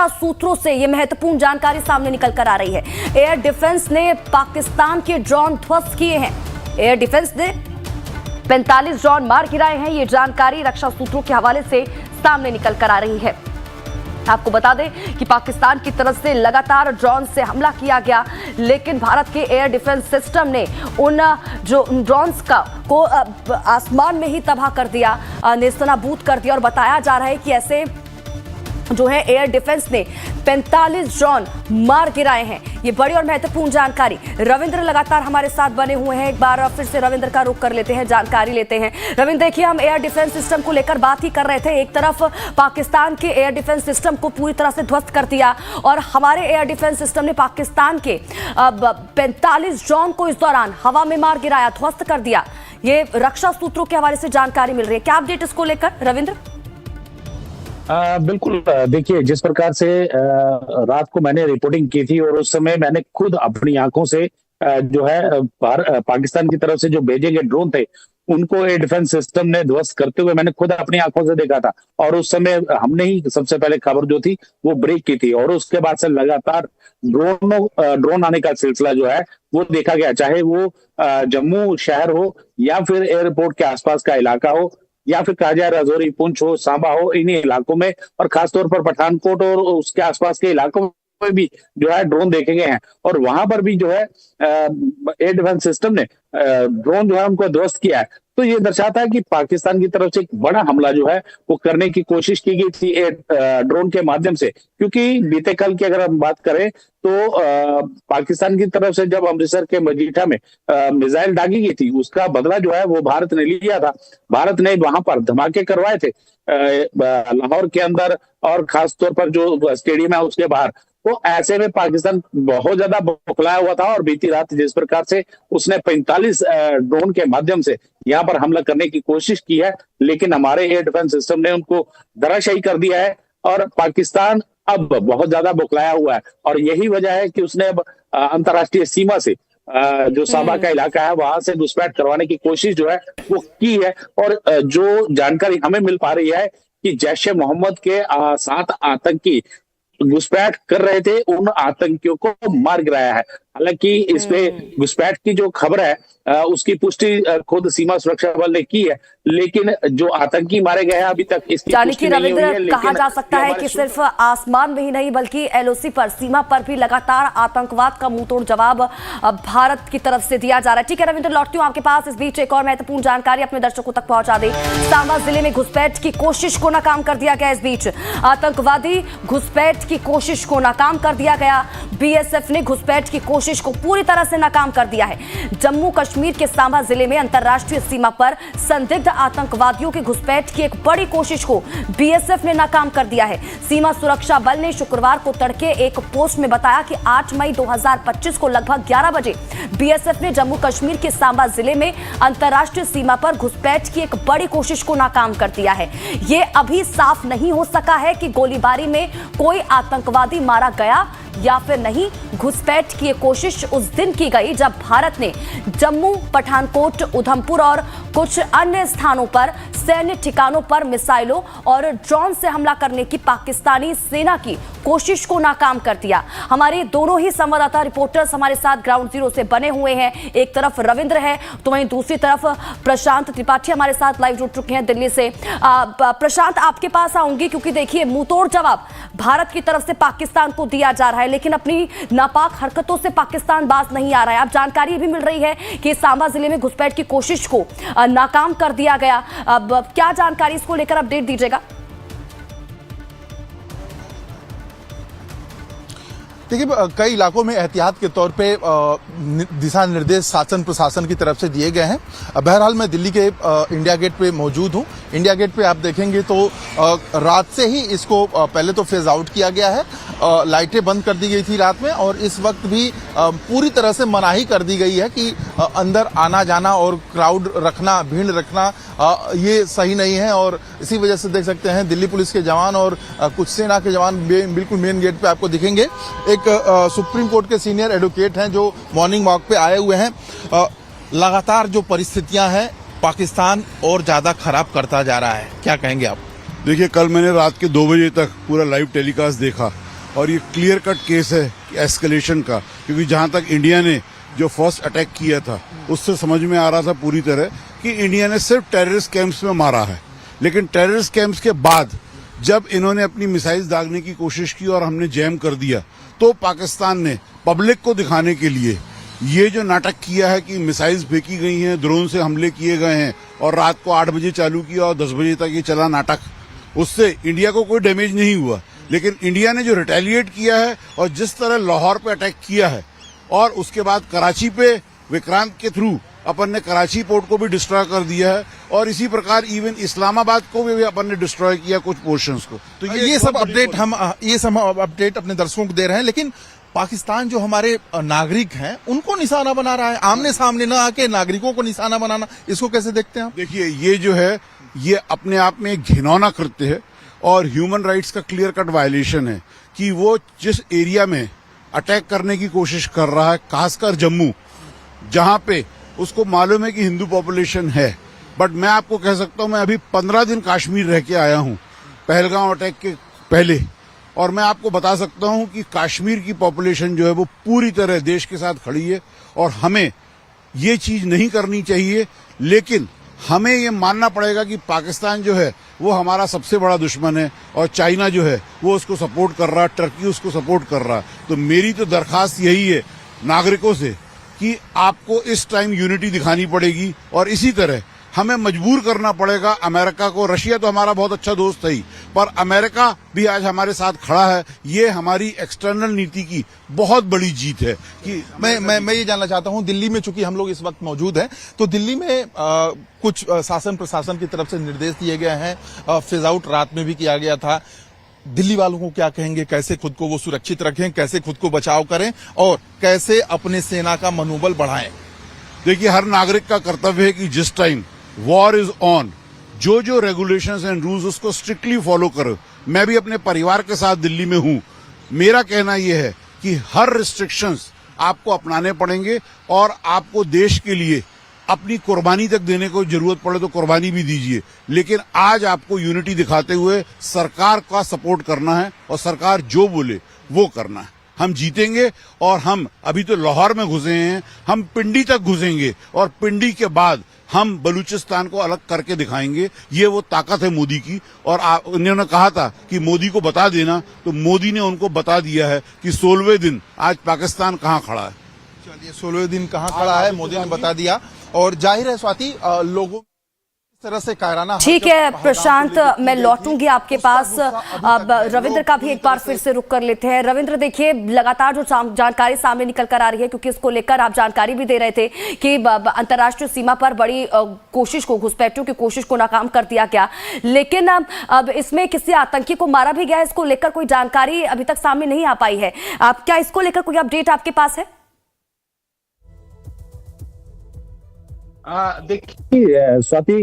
रक्षा सूत्रों से यह महत्वपूर्ण जानकारी सामने निकल कर आ रही है। एयर डिफेंस ने पाकिस्तान के ड्रोन ध्वस्त किए हैं। एयर डिफेंस ने 45 ड्रोन मार गिराए हैं। ये जानकारी रक्षा सूत्रों के हवाले से सामने निकल कर आ रही है। आपको बता दें कि पाकिस्तान की तरफ से लगातार ड्रोन से हमला किया गया, लेकिन भारत के एयर डिफेंस सिस्टम ने उन जो ड्रोन्स को आसमान में ही तबाह कर दिया, नेस्तनाबूद कर दिया। और बताया जा रहा है कि ऐसे जो है एयर डिफेंस ने 45 ड्रोन मार गिराए हैं। ये बड़ी और महत्वपूर्ण जानकारी। रविंद्र लगातार हमारे साथ बने हुए हैं। एक बार फिर से रविंद्र का रुख कर लेते हैं, जानकारी लेते हैं। रविंद्र, देखिए, हम एयर डिफेंस सिस्टम को लेकर बात ही कर रहे थे। एक तरफ पाकिस्तान के एयर डिफेंस सिस्टम को पूरी तरह से ध्वस्त कर दिया और हमारे एयर डिफेंस सिस्टम ने पाकिस्तान के 45 ड्रोन को इस दौरान हवा में मार गिराया, ध्वस्त कर दिया। ये रक्षा सूत्रों के हवाले से जानकारी मिल रही है। क्या अपडेट इसको लेकर रविंद्र? बिल्कुल, देखिए, जिस प्रकार से रात को मैंने रिपोर्टिंग की थी और उस समय मैंने खुद अपनी आंखों से जो है पाकिस्तान की तरफ से जो भेजे गए ड्रोन थे उनको एयर डिफेंस सिस्टम ने ध्वस्त करते हुए मैंने खुद अपनी आंखों से देखा था। और उस समय हमने ही सबसे पहले खबर जो थी वो ब्रेक की थी और उसके बाद से लगातार ड्रोन आने का सिलसिला जो है वो देखा गया, चाहे वो जम्मू शहर हो या फिर एयरपोर्ट के आसपास का इलाका हो या फिर कहा जाए राजौरी, पुंछ हो, सांबा हो, इन्हीं इलाकों में, और खासतौर पर पठानकोट और उसके आसपास के इलाकों में भी जो है ड्रोन देखे गए हैं। और वहां पर भी जो है एयर डिफेंस सिस्टम ने ड्रोन जो है उनको ध्वस्त किया है। तो ये दर्शाता है कि पाकिस्तान की तरफ से एक बड़ा हमला जो है वो करने की कोशिश की गई थी ड्रोन के माध्यम से। क्योंकि बीते कल की अगर हम बात करें तो पाकिस्तान की तरफ से जब अमृतसर के मजीठा में मिसाइल दागी गई थी, उसका बदला जो है वो भारत ने लिया था। भारत ने वहां पर धमाके करवाए थे लाहौर के अंदर और खासतौर पर जो स्टेडियम है उसके बाहर। तो ऐसे में पाकिस्तान बहुत ज्यादा बौखलाया हुआ था और बीती रात जिस प्रकार से उसने 45 ड्रोन के माध्यम से यहाँ पर हमला करने की कोशिश की है, लेकिन हमारे एयर डिफेंस सिस्टम ने उनको धराशायी कर दिया है। और पाकिस्तान अब बहुत ज्यादा बौखलाया हुआ है और यही वजह है कि उसने अब अंतर्राष्ट्रीय सीमा से जो सांबा का इलाका है वहां से घुसपैठ करवाने की कोशिश जो है वो की है। और जो जानकारी हमें मिल पा रही है कि जैश ए मोहम्मद के 7 आतंकी घुसपैठ कर रहे थे, उन आतंकियों को मार गिराया है। हालांकि इसमें घुसपैठ की जो खबर है उसकी पुष्टि खुद सीमा सुरक्षा बल ने की है, लेकिन जो आतंकी मारे गए हैं अभी तक इसकी पुष्टि नहीं हुई है। कहा जा सकता है कि सिर्फ आसमान में ही नहीं बल्कि एलओसी पर, सीमा पर भी लगातार आतंकवाद का मुंहतोड़ जवाब भारत की तरफ से दिया जा रहा है। ठीक है रविंद्र, लौटती हूं आपके पास। इस बीच एक और महत्वपूर्ण जानकारी अपने दर्शकों तक पहुंचा दें। सांबा जिले में घुसपैठ की कोशिश को नाकाम कर दिया गया। इस बीच आतंकवादी घुसपैठ की कोशिश को नाकाम कर दिया गया। बीएसएफ ने घुसपैठ की कोशिश को पूरी तरह से नाकाम कर दिया है। जम्मू कश्मीर के सांबा जिले में अंतर्राष्ट्रीय सीमा पर संदिग्ध आतंकवादियों की घुसपैठ की एक बड़ी कोशिश को बीएसएफ ने नाकाम कर दिया है। सीमा सुरक्षा बल ने शुक्रवार को तड़के एक पोस्ट में बताया कि 8 मई 2025 को लगभग 11 बजे बीएसएफ ने जम्मू कश्मीर के सांबा जिले में अंतर्राष्ट्रीय सीमा पर घुसपैठ की एक बड़ी कोशिश को नाकाम कर दिया है। यह अभी साफ नहीं हो सका है कि गोलीबारी में कोई आतंकवादी मारा गया या फिर नहीं। घुसपैठ की कोशिश उस दिन की गई जब भारत ने जम्मू, पठानकोट, उधमपुर और कुछ अन्य स्थानों पर सैन्य ठिकानों पर मिसाइलों और ड्रोन से हमला करने की पाकिस्तानी सेना की कोशिश को नाकाम कर दिया। हमारे दोनों ही संवाददाता रिपोर्टर्स हमारे साथ ग्राउंड जीरो से बने हुए हैं। एक तरफ रविंद्र है तो वहीं दूसरी तरफ प्रशांत त्रिपाठी हमारे साथ लाइव जुड़ चुके हैं दिल्ली से। प्रशांत, आपके पास आऊंगी क्योंकि देखिए मुंहतोड़ जवाब भारत की तरफ से पाकिस्तान को दिया जा रहा है, लेकिन अपनी नापाक हरकतों से पाकिस्तान बाज नहीं आ रहा है। अब जानकारी भी मिल रही है कि सांबा जिले में घुसपैठ की कोशिश को नाकाम कर दिया गया। अब क्या जानकारी इसको लेकर अपडेट दीजिएगा। देखिए, कई इलाकों में एहतियात के तौर पे दिशा निर्देश शासन प्रशासन की तरफ से दिए गए हैं। बहरहाल मैं दिल्ली के इंडिया गेट पे मौजूद हूँ। इंडिया गेट पे आप देखेंगे तो रात से ही इसको पहले तो फेज आउट किया गया है। लाइटें बंद कर दी गई थी रात में और इस वक्त भी पूरी तरह से मनाही कर दी गई है कि अंदर आना जाना और क्राउड रखना, भीड़ रखना ये सही नहीं है। और इसी वजह से देख सकते हैं दिल्ली पुलिस के जवान और कुछ सेना के जवान बिल्कुल मेन गेट पे आपको दिखेंगे। एक सुप्रीम कोर्ट के सीनियर एडवोकेट हैं जो मॉर्निंग वॉक पे आए हुए हैं। लगातार जो परिस्थितियां हैं पाकिस्तान और ज्यादा खराब करता जा रहा है, क्या कहेंगे आप? देखिए, कल मैंने रात के 2 बजे तक पूरा लाइव टेलीकास्ट देखा और ये क्लियर कट केस है एस्केलेशन का, क्योंकि जहां तक इंडिया ने जो फर्स्ट अटैक किया था उससे समझ में आ रहा था पूरी तरह कि इंडिया ने सिर्फ टेररिस्ट कैंप्स में मारा है, लेकिन टेररिस्ट कैंप्स के बाद जब इन्होंने अपनी मिसाइल्स दागने की कोशिश की और हमने जैम कर दिया, तो पाकिस्तान ने पब्लिक को दिखाने के लिए ये जो नाटक किया है कि मिसाइल्स फेंकी गई हैं, ड्रोन से हमले किए गए हैं और रात को 8 बजे चालू किया और 10 बजे तक ये चला नाटक, उससे इंडिया को कोई डैमेज नहीं हुआ। लेकिन इंडिया ने जो रिटेलिएट किया है और जिस तरह लाहौर पे अटैक किया है और उसके बाद कराची पे विक्रांत के थ्रू अपन ने कराची पोर्ट को भी डिस्ट्रॉय कर दिया है और इसी प्रकार इवन इस्लामाबाद को भी अपन ने डिस्ट्रॉय किया कुछ पोर्शंस को। तो ये सब अपडेट अपने दर्शकों को दे रहे हैं, लेकिन पाकिस्तान जो हमारे नागरिक हैं उनको निशाना बना रहा है, आमने सामने न आके नागरिकों को निशाना बनाना, इसको कैसे देखते हैं आप? देखिए, ये जो है ये अपने आप में एक घिनौना कृत्य है और ह्यूमन राइट्स का क्लियर कट वायलेशन है कि वो जिस एरिया में अटैक करने की कोशिश कर रहा है, खासकर जम्मू, जहां पे उसको मालूम है कि हिंदू पॉपुलेशन है, बट मैं आपको कह सकता हूं मैं अभी 15 दिन कश्मीर रह के आया हूं पहलगांव अटैक के पहले, और मैं आपको बता सकता हूं कि कश्मीर की पॉपुलेशन जो है वो पूरी तरह देश के साथ खड़ी है और हमें ये चीज नहीं करनी चाहिए। लेकिन हमें ये मानना पड़ेगा कि पाकिस्तान जो है वो हमारा सबसे बड़ा दुश्मन है और चाइना जो है वो उसको सपोर्ट कर रहा है, टर्की उसको सपोर्ट कर रहा है। तो मेरी तो दरखास्त यही है नागरिकों से कि आपको इस टाइम यूनिटी दिखानी पड़ेगी और इसी तरह हमें मजबूर करना पड़ेगा अमेरिका को। रशिया तो हमारा बहुत अच्छा दोस्त है ही, पर अमेरिका भी आज हमारे साथ खड़ा है। ये हमारी एक्सटर्नल नीति की बहुत बड़ी जीत है कि मैं ये जानना चाहता हूं, दिल्ली में चूंकि हम लोग इस वक्त मौजूद हैं, तो दिल्ली में कुछ शासन प्रशासन की तरफ से निर्देश दिए गए हैं, फेज आउट रात में भी किया गया था। दिल्ली वालों को क्या कहेंगे, कैसे खुद को वो सुरक्षित रखें, कैसे खुद को बचाव करें और कैसे अपने सेना का मनोबल बढ़ाएं? देखिए, हर नागरिक का कर्तव्य है कि जिस टाइम वॉर इज ऑन, जो जो रेगुलेशंस एंड रूल्स उसको स्ट्रिक्टली फॉलो करो। मैं भी अपने परिवार के साथ दिल्ली में हूं। मेरा कहना यह है कि हर रिस्ट्रिक्शंस आपको अपनाने पड़ेंगे और आपको देश के लिए अपनी कुर्बानी तक देने को जरूरत पड़े तो कुर्बानी भी दीजिए, लेकिन आज आपको यूनिटी दिखाते हुए सरकार का सपोर्ट करना है और सरकार जो बोले वो करना है। हम जीतेंगे और हम अभी तो लाहौर में घुसे हैं, हम पिंडी तक घुसेंगे और पिंडी के बाद हम बलूचिस्तान को अलग करके दिखाएंगे। ये वो ताकत है मोदी की। और उन्होंने कहा था कि मोदी को बता देना, तो मोदी ने उनको बता दिया है कि 16वें दिन आज पाकिस्तान कहाँ खड़ा है। चलिए, 16वें दिन कहाँ खड़ा है मोदी ने बता दिया। और जाहिर है स्वाति, लोगों इस तरह से कायराना। ठीक है प्रशांत, मैं लौटूंगी आपके पास। अब रविंद्र का भी एक बार फिर से रुक कर लेते हैं। रविंद्र, देखिए लगातार जो जानकारी सामने निकल कर आ रही है, क्योंकि इसको लेकर आप जानकारी भी दे रहे थे कि अंतर्राष्ट्रीय सीमा पर बड़ी कोशिश को, घुसपैठियों की कोशिश को नाकाम कर दिया गया, लेकिन अब इसमें किसी आतंकी को मारा भी गया है। इसको लेकर कोई जानकारी अभी तक सामने नहीं आ पाई है। आप क्या इसको लेकर कोई अपडेट आपके पास है? देखिए स्वाति,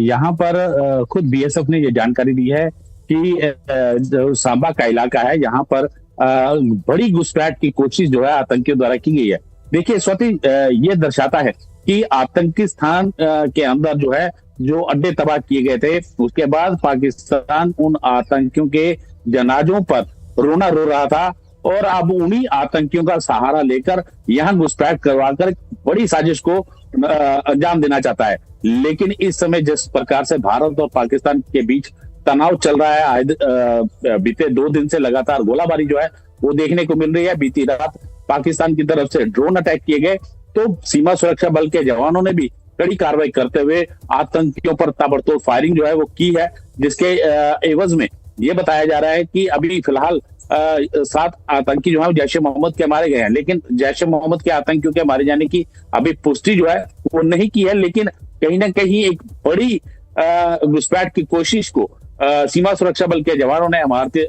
यहाँ पर खुद बीएसएफ ने ये जानकारी दी है कि जो सांबा का इलाका है, यहाँ पर बड़ी घुसपैठ की कोशिश जो है आतंकियों द्वारा की गई है। देखिए स्वाति, ये दर्शाता है कि आतंकी स्थान के अंदर जो है जो अड्डे तबाह किए गए थे, उसके बाद पाकिस्तान उन आतंकियों के जनाजों पर रोना रो रहा था और अब उन्हीं आतंकियों का सहारा लेकर यहाँ घुसपैठ करवाकर बड़ी साजिश को अंजाम देना चाहता है। लेकिन इस समय जिस प्रकार से भारत और पाकिस्तान के बीच तनाव चल रहा है, बीते 2 दिन से लगातार गोलाबारी जो है वो देखने को मिल रही है। बीती रात पाकिस्तान की तरफ से ड्रोन अटैक किए गए, तो सीमा सुरक्षा बल के जवानों ने भी कड़ी कार्रवाई करते हुए आतंकियों पर ताबड़तोड़ फायरिंग जो है वो की है, जिसके एवज में ये बताया जा रहा है कि अभी फिलहाल 7 आतंकी जो है जैश ए मोहम्मद के मारे गए हैं। लेकिन जैश ए मोहम्मद के आतंकियों के मारे जाने की अभी पुष्टि जो है वो नहीं की है, लेकिन कहीं ना कहीं एक बड़ी घुसपैठ की कोशिश को सीमा सुरक्षा बल के जवानों ने,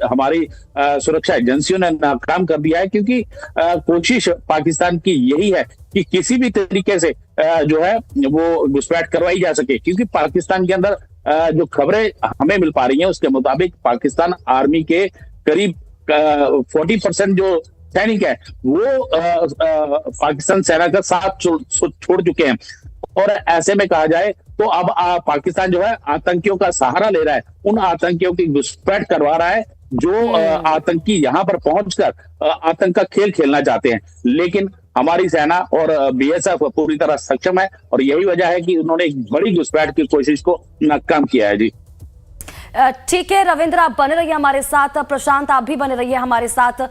हमारी सुरक्षा एजेंसियों ने नाकाम कर दिया है। क्योंकि कोशिश पाकिस्तान की यही है कि किसी भी तरीके से जो है वो घुसपैठ करवाई जा सके। क्योंकि पाकिस्तान के अंदर जो खबरें हमें मिल पा रही हैं उसके मुताबिक पाकिस्तान आर्मी के करीब 40% जो सैनिक है वो पाकिस्तान सेना का साथ छोड़ चुके हैं। और ऐसे में कहा जाए तो अब पाकिस्तान जो है आतंकियों का सहारा ले रहा है, उन आतंकियों की घुसपैठ करवा रहा है जो आतंकी यहाँ पर पहुंचकर आतंक का खेल खेलना चाहते हैं। लेकिन हमारी सेना और बीएसएफ पूरी तरह सक्षम है और यही वजह है कि उन्होंने एक बड़ी घुसपैठ की कोशिश को नाकाम किया है। जी ठीक है रविंद्र, आप बने रहिए हमारे साथ। प्रशांत, आप भी बने रहिए हमारे साथ।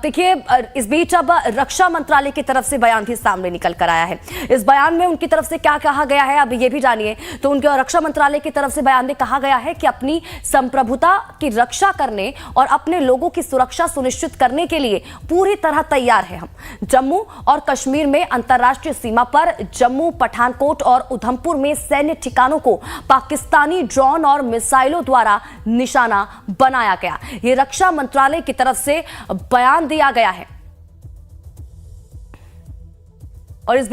देखिए, इस बीच अब रक्षा मंत्रालय की तरफ से बयान भी सामने निकल कर आया है। इस बयान में उनकी तरफ से क्या कहा गया है, अब ये भी जानिए। तो उनके रक्षा मंत्रालय की तरफ से बयान में कहा गया है कि अपनी संप्रभुता की रक्षा करने और अपने लोगों की सुरक्षा सुनिश्चित करने के लिए पूरी तरह तैयार है हम। जम्मू और कश्मीर में अंतर्राष्ट्रीय सीमा पर जम्मू, पठानकोट और उधमपुर में सैन्य ठिकानों को पाकिस्तानी ड्रोन और मिसाइलों द्वारा निशाना बनाया गया। यह रक्षा मंत्रालय की तरफ से बयान दिया गया है। और इस